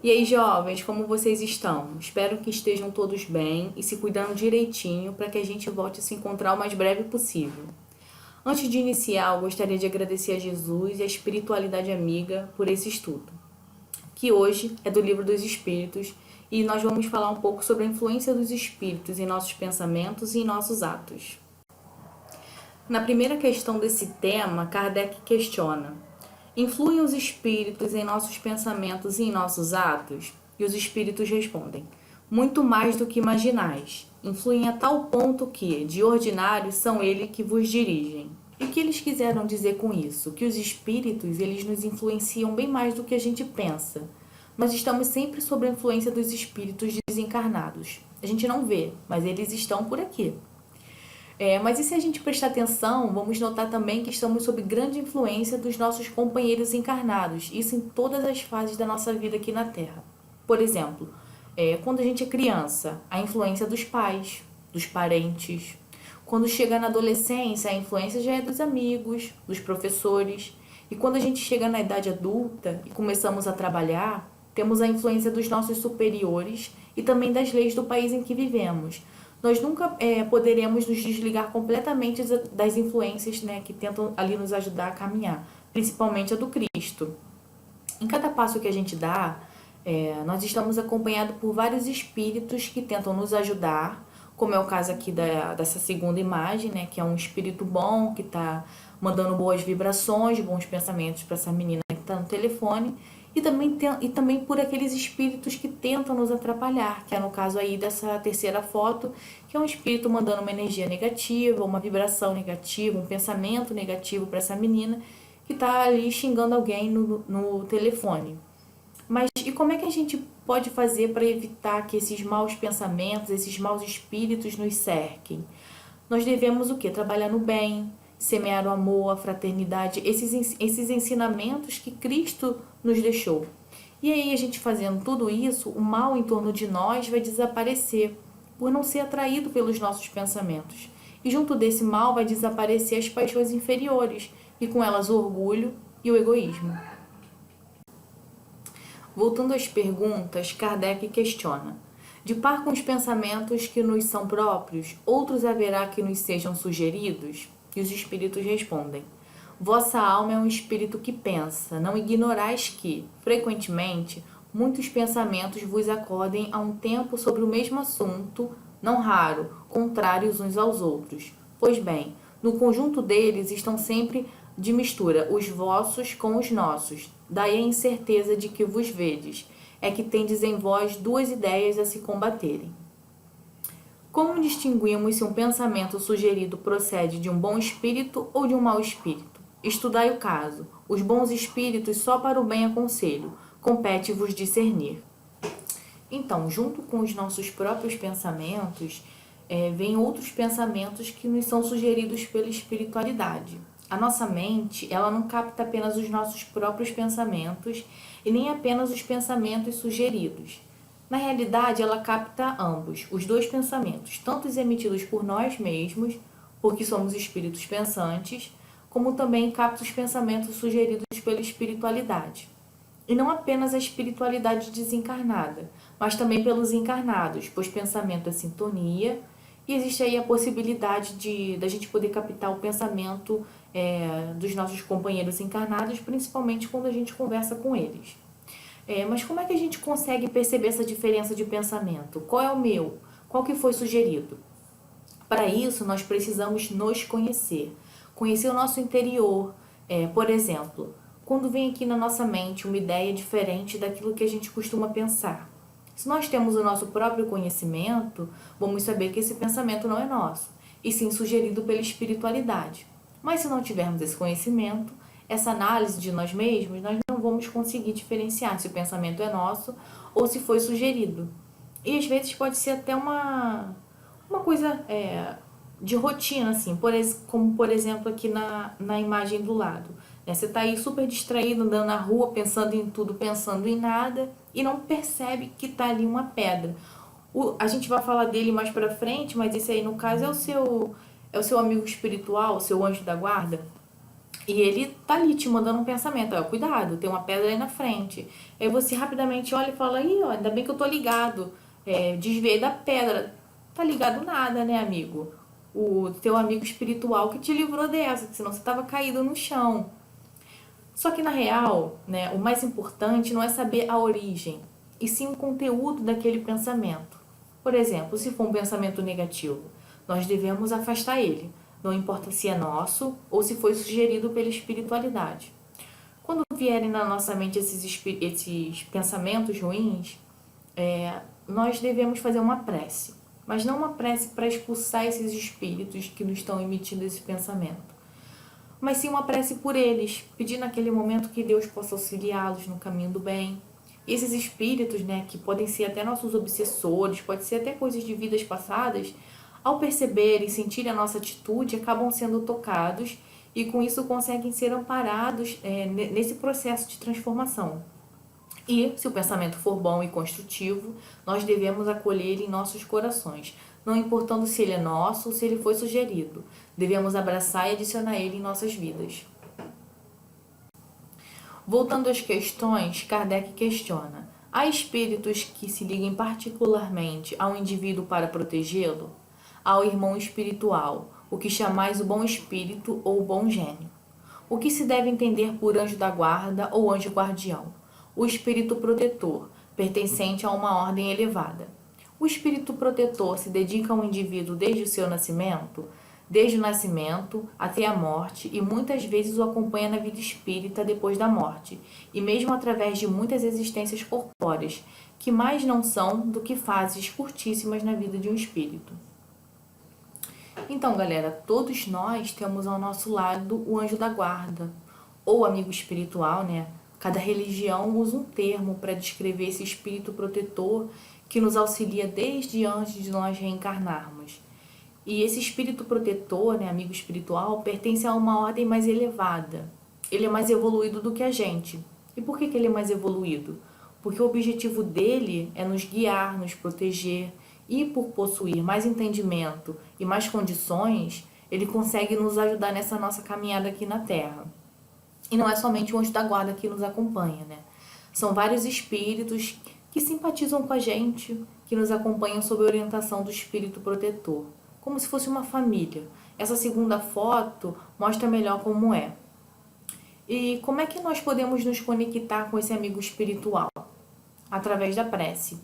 E aí, jovens, como vocês estão? Espero que estejam todos bem e se cuidando direitinho para que a gente volte a se encontrar o mais breve possível. Antes de iniciar, eu gostaria de agradecer a Jesus e a espiritualidade amiga por esse estudo, que hoje é do Livro dos Espíritos e nós vamos falar um pouco sobre a influência dos espíritos em nossos pensamentos e em nossos atos. Na primeira questão desse tema, Kardec questiona: influem os espíritos em nossos pensamentos e em nossos atos? E os espíritos respondem: muito mais do que imaginais. Influem a tal ponto que, de ordinário, são eles que vos dirigem. E o que eles quiseram dizer com isso? Que os espíritos, eles nos influenciam bem mais do que a gente pensa. Nós estamos sempre sob a influência dos espíritos desencarnados. A gente não vê, mas eles estão por aqui. Mas e se a gente prestar atenção, vamos notar também que estamos sob grande influência dos nossos companheiros encarnados, isso em todas as fases da nossa vida aqui na Terra. Por exemplo, quando a gente é criança, a influência dos pais, dos parentes. Quando chega na adolescência, a influência já é dos amigos, dos professores. E quando a gente chega na idade adulta e começamos a trabalhar, temos a influência dos nossos superiores e também das leis do país em que vivemos. Nós nunca poderemos nos desligar completamente das influências, né, que tentam ali nos ajudar a caminhar, principalmente a do Cristo. Em cada passo que a gente dá, nós estamos acompanhados por vários espíritos que tentam nos ajudar, como é o caso aqui dessa segunda imagem, né, que é um espírito bom, que está mandando boas vibrações, bons pensamentos para essa menina que está no telefone, e também por aqueles espíritos que tentam nos atrapalhar, que é no caso aí dessa terceira foto, que é um espírito mandando uma energia negativa, uma vibração negativa, um pensamento negativo para essa menina que está ali xingando alguém no telefone. Mas e como é que a gente pode fazer para evitar que esses maus pensamentos, esses maus espíritos nos cerquem? Nós devemos o quê? Trabalhar no bem, semear o amor, a fraternidade, esses ensinamentos que Cristo nos deixou. E aí, a gente fazendo tudo isso, o mal em torno de nós vai desaparecer, por não ser atraído pelos nossos pensamentos. E junto desse mal vai desaparecer as paixões inferiores, e com elas o orgulho e o egoísmo. Voltando às perguntas, Kardec questiona: de par com os pensamentos que nos são próprios, outros haverá que nos sejam sugeridos? E os espíritos respondem: vossa alma é um espírito que pensa, não ignorais que, frequentemente, muitos pensamentos vos acordem a um tempo sobre o mesmo assunto, não raro, contrários uns aos outros. Pois bem, no conjunto deles estão sempre de mistura os vossos com os nossos. Daí a incerteza de que vos vedes, é que tendes em vós duas ideias a se combaterem. Como distinguimos se um pensamento sugerido procede de um bom espírito ou de um mau espírito? Estudai o caso. Os bons espíritos só para o bem aconselho. Compete-vos discernir. Então, junto com os nossos próprios pensamentos, vêm outros pensamentos que nos são sugeridos pela espiritualidade. A nossa mente, ela não capta apenas os nossos próprios pensamentos e nem apenas os pensamentos sugeridos. Na realidade, ela capta ambos, os dois pensamentos, tanto os emitidos por nós mesmos, porque somos espíritos pensantes, como também capta os pensamentos sugeridos pela espiritualidade. E não apenas a espiritualidade desencarnada, mas também pelos encarnados, pois pensamento é sintonia, e existe aí a possibilidade da gente poder captar o pensamento dos nossos companheiros encarnados, principalmente quando a gente conversa com eles. Mas como é que a gente consegue perceber essa diferença de pensamento? Qual é o meu? Qual que foi sugerido? Para isso, nós precisamos nos conhecer. Conhecer o nosso interior. Por exemplo, quando vem aqui na nossa mente uma ideia diferente daquilo que a gente costuma pensar. Se nós temos o nosso próprio conhecimento, vamos saber que esse pensamento não é nosso, e sim sugerido pela espiritualidade. Mas se não tivermos esse conhecimento, essa análise de nós mesmos, nós não vamos conseguir diferenciar se o pensamento é nosso ou se foi sugerido. E às vezes pode ser até uma coisa de rotina, assim, como por exemplo aqui na imagem do lado. Você está aí super distraído, andando na rua, pensando em tudo, pensando em nada, e não percebe que está ali uma pedra. A gente vai falar dele mais pra frente, mas esse aí no caso é o seu amigo espiritual, o seu anjo da guarda. E ele tá ali te mandando um pensamento, ó, cuidado, tem uma pedra aí na frente. Aí você rapidamente olha e fala, ih, ó, ainda bem que eu tô ligado. Desviei da pedra. Tá ligado nada, né, amigo? O teu amigo espiritual que te livrou dessa, senão você tava caído no chão. Só que na real, né, o mais importante não é saber a origem, e sim o conteúdo daquele pensamento. Por exemplo, se for um pensamento negativo, nós devemos afastar ele, não importa se é nosso ou se foi sugerido pela espiritualidade. Quando vierem na nossa mente esses pensamentos ruins, nós devemos fazer uma prece, mas não uma prece para expulsar esses espíritos que nos estão emitindo esse pensamento, mas sim uma prece por eles, pedir naquele momento que Deus possa auxiliá-los no caminho do bem. E esses espíritos, né, que podem ser até nossos obsessores, pode ser até coisas de vidas passadas, ao perceberem e sentirem a nossa atitude, acabam sendo tocados e com isso conseguem ser amparados nesse processo de transformação. E, se o pensamento for bom e construtivo, nós devemos acolher ele em nossos corações, não importando se ele é nosso ou se ele foi sugerido. Devemos abraçar e adicionar ele em nossas vidas. Voltando às questões, Kardec questiona: há espíritos que se liguem particularmente ao indivíduo para protegê-lo? Ao irmão espiritual, o que chamais o bom espírito ou o bom gênio? O que se deve entender por anjo da guarda ou anjo guardião? O espírito protetor, pertencente a uma ordem elevada. O espírito protetor se dedica ao indivíduo desde o seu nascimento, desde o nascimento até a morte, e muitas vezes o acompanha na vida espírita depois da morte, e mesmo através de muitas existências corpóreas, que mais não são do que fases curtíssimas na vida de um espírito. Então, galera, todos nós temos ao nosso lado o anjo da guarda, ou amigo espiritual, né? Cada religião usa um termo para descrever esse espírito protetor que nos auxilia desde antes de nós reencarnarmos. E esse espírito protetor, né, amigo espiritual, pertence a uma ordem mais elevada. Ele é mais evoluído do que a gente. E por que ele é mais evoluído? Porque o objetivo dele é nos guiar, nos proteger, e por possuir mais entendimento e mais condições, ele consegue nos ajudar nessa nossa caminhada aqui na Terra. E não é somente o anjo da guarda que nos acompanha, né? São vários espíritos que simpatizam com a gente, que nos acompanham sob a orientação do espírito protetor, como se fosse uma família. Essa segunda foto mostra melhor como é. E como é que nós podemos nos conectar com esse amigo espiritual? Através da prece.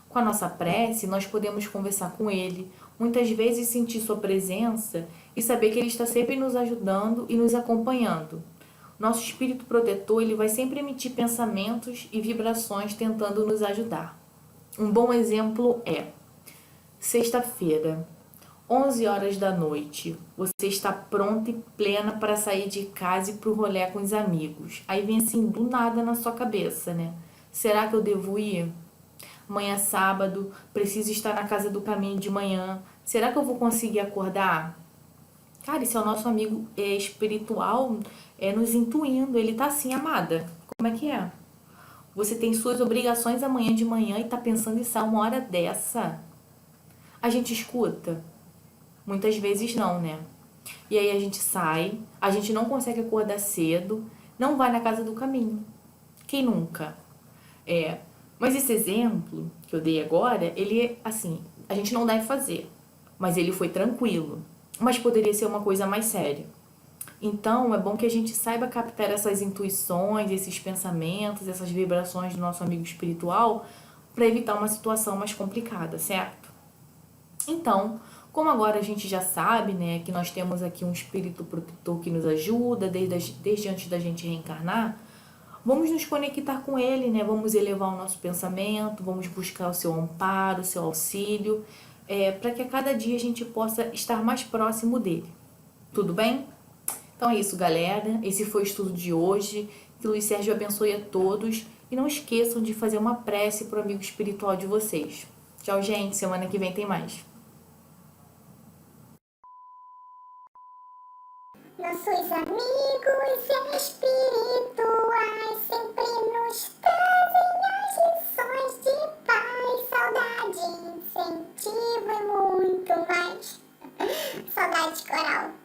Com a nossa prece, nós podemos conversar com ele, muitas vezes sentir sua presença e saber que ele está sempre nos ajudando e nos acompanhando. Nosso espírito protetor, ele vai sempre emitir pensamentos e vibrações tentando nos ajudar. Um bom exemplo é: sexta-feira, 11 horas da noite, você está pronta e plena para sair de casa e pro rolê com os amigos. Aí vem assim do nada na sua cabeça, né? Será que eu devo ir? Amanhã é sábado, preciso estar na casa do caminho de manhã. Será que eu vou conseguir acordar? Cara, esse é o nosso amigo espiritual nos intuindo. Ele tá assim, amada. Como é que é? Você tem suas obrigações amanhã de manhã e tá pensando em sair uma hora dessa? A gente escuta? Muitas vezes não, né? E aí a gente sai, a gente não consegue acordar cedo, não vai na casa do caminho. Quem nunca? Mas esse exemplo que eu dei agora, ele assim, a gente não deve fazer, mas ele foi tranquilo. Mas poderia ser uma coisa mais séria. Então, é bom que a gente saiba captar essas intuições, esses pensamentos, essas vibrações do nosso amigo espiritual para evitar uma situação mais complicada, certo? Então, como agora a gente já sabe, né, que nós temos aqui um espírito protetor que nos ajuda desde antes da gente reencarnar, vamos nos conectar com ele, né? Vamos elevar o nosso pensamento, vamos buscar o seu amparo, o seu auxílio, para que a cada dia a gente possa estar mais próximo dele. Tudo bem? Então é isso, galera. Esse foi o estudo de hoje. Que Luiz Sérgio abençoe a todos. E não esqueçam de fazer uma prece para o amigo espiritual de vocês. Tchau, gente. Semana que vem tem mais. Nossos amigos espirituais sempre nos trazem as lições de paz, saudade, incentivo e muito mais. Saudade coral.